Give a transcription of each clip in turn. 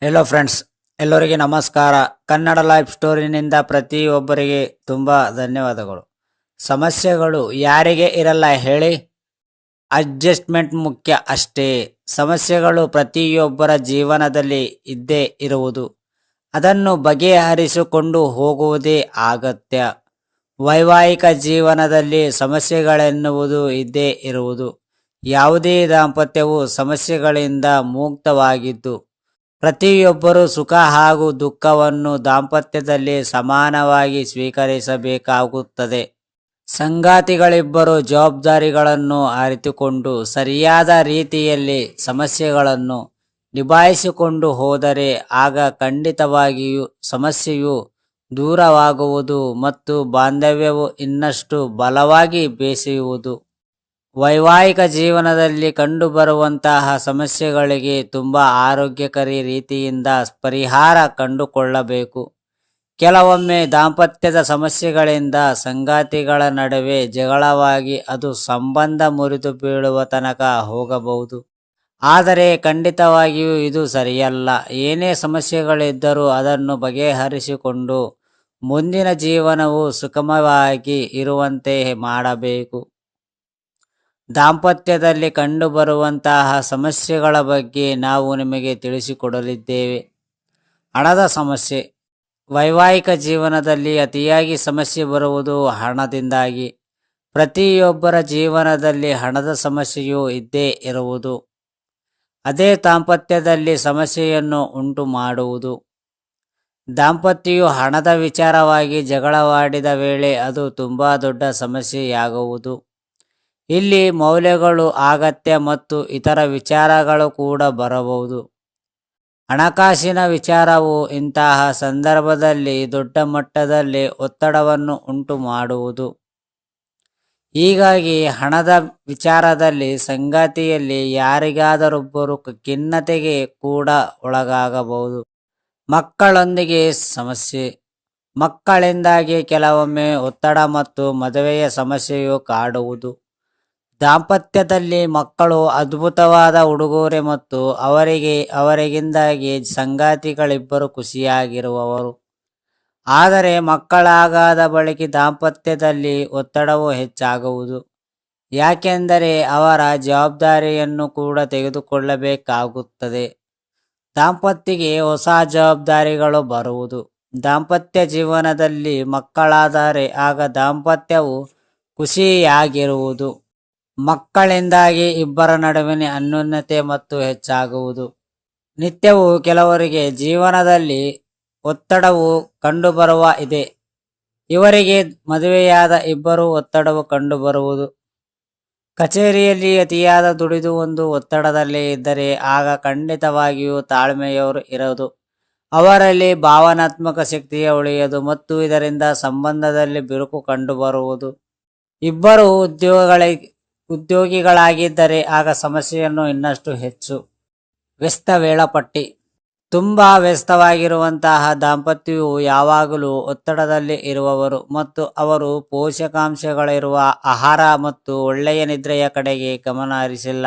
Hello friends, ಎಲ್ಲರಿಗೆ ನಮಸ್ಕಾರ. Kannada life ಸ್ಟೋರಿನಿಂದ ಪ್ರತಿಯೊಬ್ಬರಿಗೆ ತುಂಬ ಧನ್ಯವಾದಗಳು. ಸಮಸ್ಯೆಗಳು ಯಾರಿಗೆ ಇರಲ್ಲ ಹೇಳಿ? ಅಡ್ಜಸ್ಟ್ಮೆಂಟ್ ಮುಖ್ಯ ಅಷ್ಟೇ. ಸಮಸ್ಯೆಗಳು ಪ್ರತಿಯೊಬ್ಬರ ಜೀವನದಲ್ಲಿ ಇದ್ದೇ ಇರುವುದು. ಅದನ್ನು ಬಗೆಹರಿಸಿಕೊಂಡು ಹೋಗುವುದೇ ಅಗತ್ಯ. ವೈವಾಹಿಕ ಜೀವನದಲ್ಲಿ ಸಮಸ್ಯೆಗಳೆನ್ನುವುದು ಇದ್ದೇ ಇರುವುದು. ಯಾವುದೇ ದಾಂಪತ್ಯವು ಸಮಸ್ಯೆಗಳಿಂದ ಮುಕ್ತವಾಗಿದ್ದು ಪ್ರತಿಯೊಬ್ಬರೂ ಸುಖ ಹಾಗೂ ದುಃಖವನ್ನು ದಾಂಪತ್ಯದಲ್ಲಿ ಸಮಾನವಾಗಿ ಸ್ವೀಕರಿಸಬೇಕಾಗುತ್ತದೆ. ಸಂಗಾತಿಗಳಿಬ್ಬರು ಜವಾಬ್ದಾರಿಗಳನ್ನು ಅರಿತುಕೊಂಡು ಸರಿಯಾದ ರೀತಿಯಲ್ಲಿ ಸಮಸ್ಯೆಗಳನ್ನು ನಿಭಾಯಿಸಿಕೊಂಡು ಹೋದರೆ ಆಗ ಖಂಡಿತವಾಗಿಯೂ ಸಮಸ್ಯೆಯು ದೂರವಾಗುವುದು ಮತ್ತು ಬಾಂಧವ್ಯವು ಇನ್ನಷ್ಟು ಬಲವಾಗಿ ಬೆಸೆಯುವುದು. ವೈವಾಹಿಕ ಜೀವನದಲ್ಲಿ ಕಂಡುಬರುವಂತಹ ಸಮಸ್ಯೆಗಳಿಗೆ ತುಂಬ ಆರೋಗ್ಯಕರಿ ರೀತಿಯಿಂದ ಪರಿಹಾರ ಕಂಡುಕೊಳ್ಳಬೇಕು. ಕೆಲವೊಮ್ಮೆ ದಾಂಪತ್ಯದ ಸಮಸ್ಯೆಗಳಿಂದ ಸಂಗಾತಿಗಳ ನಡುವೆ ಜಗಳವಾಗಿ ಅದು ಸಂಬಂಧ ಮುರಿದು ಬೀಳುವ ತನಕ ಹೋಗಬಹುದು. ಆದರೆ ಖಂಡಿತವಾಗಿಯೂ ಇದು ಸರಿಯಲ್ಲ. ಏನೇ ಸಮಸ್ಯೆಗಳಿದ್ದರೂ ಅದನ್ನು ಬಗೆಹರಿಸಿಕೊಂಡು ಮುಂದಿನ ಜೀವನವು ಸುಖಮಯವಾಗಿ ಇರುವಂತೆ ಮಾಡಬೇಕು. ದಾಂಪತ್ಯದಲ್ಲಿ ಕಂಡುಬರುವಂತಹ ಸಮಸ್ಯೆಗಳ ಬಗ್ಗೆ ನಾವು ನಿಮಗೆ ತಿಳಿಸಿಕೊಡಲಿದ್ದೇವೆ. ಹಣದ ಸಮಸ್ಯೆ. ವೈವಾಹಿಕ ಜೀವನದಲ್ಲಿ ಅತಿಯಾಗಿ ಸಮಸ್ಯೆ ಬರುವುದು ಹಣದಿಂದಾಗಿ. ಪ್ರತಿಯೊಬ್ಬರ ಜೀವನದಲ್ಲಿ ಹಣದ ಸಮಸ್ಯೆಯು ಇದ್ದೇ ಇರುವುದು. ಅದೇ ದಾಂಪತ್ಯದಲ್ಲಿ ಸಮಸ್ಯೆಯನ್ನು ಉಂಟು ಮಾಡುವುದು. ದಾಂಪತ್ಯವು ಹಣದ ವಿಚಾರವಾಗಿ ಜಗಳವಾಡಿದ ವೇಳೆ ಅದು ತುಂಬ ದೊಡ್ಡ ಸಮಸ್ಯೆಯಾಗುವುದು. ಇಲ್ಲಿ ಮೌಲ್ಯಗಳು, ಅಗತ್ಯ ಮತ್ತು ಇತರ ವಿಚಾರಗಳು ಕೂಡ ಬರಬಹುದು. ಹಣಕಾಸಿನ ವಿಚಾರವು ಇಂತಹ ಸಂದರ್ಭದಲ್ಲಿ ದೊಡ್ಡ ಮಟ್ಟದಲ್ಲಿ ಒತ್ತಡವನ್ನು ಉಂಟು ಮಾಡುವುದು. ಹೀಗಾಗಿ ಹಣದ ವಿಚಾರದಲ್ಲಿ ಸಂಗಾತಿಯಲ್ಲಿ ಯಾರಿಗಾದರೊಬ್ಬರು ಖಿನ್ನತೆಗೆ ಕೂಡ ಒಳಗಾಗಬಹುದು. ಮಕ್ಕಳೊಂದಿಗೆ ಸಮಸ್ಯೆ. ಮಕ್ಕಳಿಂದಾಗಿ ಕೆಲವೊಮ್ಮೆ ಒತ್ತಡ ಮತ್ತು ಮದುವೆಯ ಸಮಸ್ಯೆಯು ಕಾಡುವುದು. ದಾಂಪತ್ಯದಲ್ಲಿ ಮಕ್ಕಳು ಅದ್ಭುತವಾದ ಉಡುಗೊರೆ ಮತ್ತು ಅವರಿಗಿಂದಾಗಿ ಸಂಗಾತಿಗಳಿಬ್ಬರು ಖುಷಿಯಾಗಿರುವವರು. ಆದರೆ ಮಕ್ಕಳಾಗಾದ ಬಳಿಕ ದಾಂಪತ್ಯದಲ್ಲಿ ಒತ್ತಡವು ಹೆಚ್ಚಾಗುವುದು. ಯಾಕೆಂದರೆ ಅವರ ಜವಾಬ್ದಾರಿಯನ್ನು ಕೂಡ ತೆಗೆದುಕೊಳ್ಳಬೇಕಾಗುತ್ತದೆ. ದಾಂಪತ್ಯಕ್ಕೆ ಹೊಸ ಜವಾಬ್ದಾರಿಗಳು ಬರುವುದು. ದಾಂಪತ್ಯ ಜೀವನದಲ್ಲಿ ಮಕ್ಕಳಾದರೆ ಆಗ ದಾಂಪತ್ಯವು ಖುಷಿಯಾಗಿರುವುದು. ಮಕ್ಕಳಿಂದಾಗಿ ಇಬ್ಬರ ನಡುವಿನ ಅನ್ಯೋನ್ಯತೆ ಮತ್ತು ಹೆಚ್ಚಾಗುವುದು. ನಿತ್ಯವೂ ಕೆಲವರಿಗೆ ಜೀವನದಲ್ಲಿ ಒತ್ತಡವು ಕಂಡುಬರುವ ಇದೆ. ಇವರಿಗೆ ಮದುವೆಯಾದ ಇಬ್ಬರು ಒತ್ತಡವು ಕಂಡುಬರುವುದು. ಕಚೇರಿಯಲ್ಲಿ ಅತಿಯಾದ ದುಡಿದು ಒಂದು ಒತ್ತಡದಲ್ಲಿ ಇದ್ದರೆ ಆಗ ಖಂಡಿತವಾಗಿಯೂ ತಾಳ್ಮೆಯವರು ಇರೋದು. ಅವರಲ್ಲಿ ಭಾವನಾತ್ಮಕ ಶಕ್ತಿಯ ಉಳಿಯದು ಮತ್ತು ಇದರಿಂದ ಸಂಬಂಧದಲ್ಲಿ ಬಿರುಕು ಕಂಡುಬರುವುದು. ಇಬ್ಬರು ಉದ್ಯೋಗಿಗಳಾಗಿದ್ದರೆ ಆಗ ಸಮಸ್ಯೆಯನ್ನು ಇನ್ನಷ್ಟು ಹೆಚ್ಚು. ವ್ಯಸ್ತ ವೇಳಾಪಟ್ಟಿ. ತುಂಬ ವ್ಯಸ್ತವಾಗಿರುವಂತಹ ದಾಂಪತ್ಯವು ಯಾವಾಗಲೂ ಒತ್ತಡದಲ್ಲಿ ಇರುವವರು ಮತ್ತು ಅವರು ಪೋಷಕಾಂಶಗಳಿರುವ ಆಹಾರ ಮತ್ತು ಒಳ್ಳೆಯ ನಿದ್ರೆಯ ಕಡೆಗೆ ಗಮನ ಹರಿಸಿಲ್ಲ.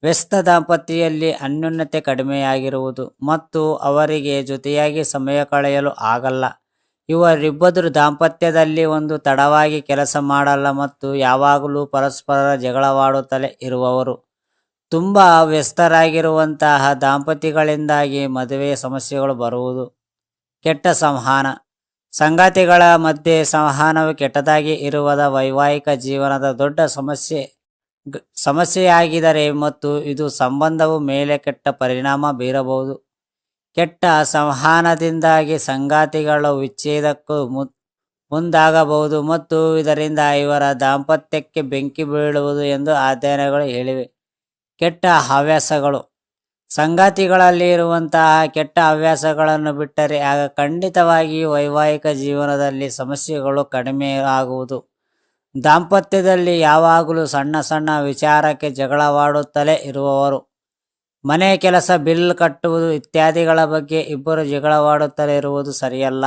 ವ್ಯಸ್ತ ದಾಂಪತ್ಯದಲ್ಲಿ ಅನ್ಯೋನ್ಯತೆ ಕಡಿಮೆಯಾಗಿರುವುದು ಮತ್ತು ಅವರಿಗೆ ಜೊತೆಯಾಗಿ ಸಮಯ ಕಳೆಯಲು ಆಗಲ್ಲ. ಇವರಿಬ್ಬರು ದಾಂಪತ್ಯದಲ್ಲಿ ಒಂದು ತಡವಾಗಿ ಕೆಲಸ ಮಾಡಲ್ಲ ಮತ್ತು ಯಾವಾಗಲೂ ಪರಸ್ಪರ ಜಗಳವಾಡುತ್ತಲೇ ಇರುವವರು. ತುಂಬ ವ್ಯಸ್ತರಾಗಿರುವಂತಹ ದಾಂಪತ್ಯಗಳಿಂದಾಗಿ ಮದುವೆಯ ಸಮಸ್ಯೆಗಳು ಬರುವುದು. ಕೆಟ್ಟ ಸಂವಹನ. ಸಂಗಾತಿಗಳ ಮಧ್ಯೆ ಸಂವಹನವು ಕೆಟ್ಟದಾಗಿ ಇರುವುದು ವೈವಾಹಿಕ ಜೀವನದ ದೊಡ್ಡ ಸಮಸ್ಯೆಯಾಗಿದ್ದರೆ ಮತ್ತು ಇದು ಸಂಬಂಧವು ಮೇಲೆ ಕೆಟ್ಟ ಪರಿಣಾಮ ಬೀರಬಹುದು. ಕೆಟ್ಟ ಸಂವಹನದಿಂದಾಗಿ ಸಂಗಾತಿಗಳು ವಿಚ್ಛೇದಕ್ಕೂ ಮುಂದಾಗಬಹುದು ಮತ್ತು ಇದರಿಂದ ಇವರ ದಾಂಪತ್ಯಕ್ಕೆ ಬೆಂಕಿ ಬೀಳುವುದು ಎಂದು ಅಧ್ಯಯನಗಳು ಹೇಳಿವೆ. ಕೆಟ್ಟ ಹವ್ಯಾಸಗಳು. ಸಂಗಾತಿಗಳಲ್ಲಿ ಇರುವಂತಹ ಕೆಟ್ಟ ಹವ್ಯಾಸಗಳನ್ನು ಬಿಟ್ಟರೆ ಆಗ ಖಂಡಿತವಾಗಿಯೂ ವೈವಾಹಿಕ ಜೀವನದಲ್ಲಿ ಸಮಸ್ಯೆಗಳು ಕಡಿಮೆ ಆಗುವುದು. ದಾಂಪತ್ಯದಲ್ಲಿ ಯಾವಾಗಲೂ ಸಣ್ಣ ಸಣ್ಣ ವಿಚಾರಕ್ಕೆ ಜಗಳವಾಡುತ್ತಲೇ ಇರುವವರು. ಮನೆ ಕೆಲಸ, ಬಿಲ್ ಕಟ್ಟುವುದು ಇತ್ಯಾದಿಗಳ ಬಗ್ಗೆ ಇಬ್ಬರು ಜಗಳವಾಡುತ್ತಲೇ ಇರುವುದು ಸರಿಯಲ್ಲ.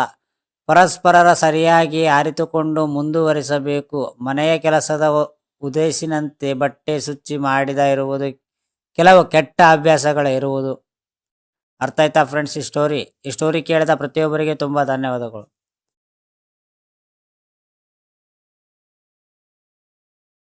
ಪರಸ್ಪರರ ಸರಿಯಾಗಿ ಅರಿತುಕೊಂಡು ಮುಂದುವರಿಸಬೇಕು. ಮನೆಯ ಕೆಲಸದ ಉದ್ದೇಶಿನಂತೆ ಬಟ್ಟೆ ಶುಚಿ ಮಾಡದೇ ಇರುವುದು ಕೆಲವು ಕೆಟ್ಟ ಅಭ್ಯಾಸಗಳಿರುವುದು. ಅರ್ಥ ಆಯ್ತಾ ಫ್ರೆಂಡ್ಸ್ ಈ ಸ್ಟೋರಿ ಕೇಳಿದ ಪ್ರತಿಯೊಬ್ಬರಿಗೆ ತುಂಬ ಧನ್ಯವಾದಗಳು.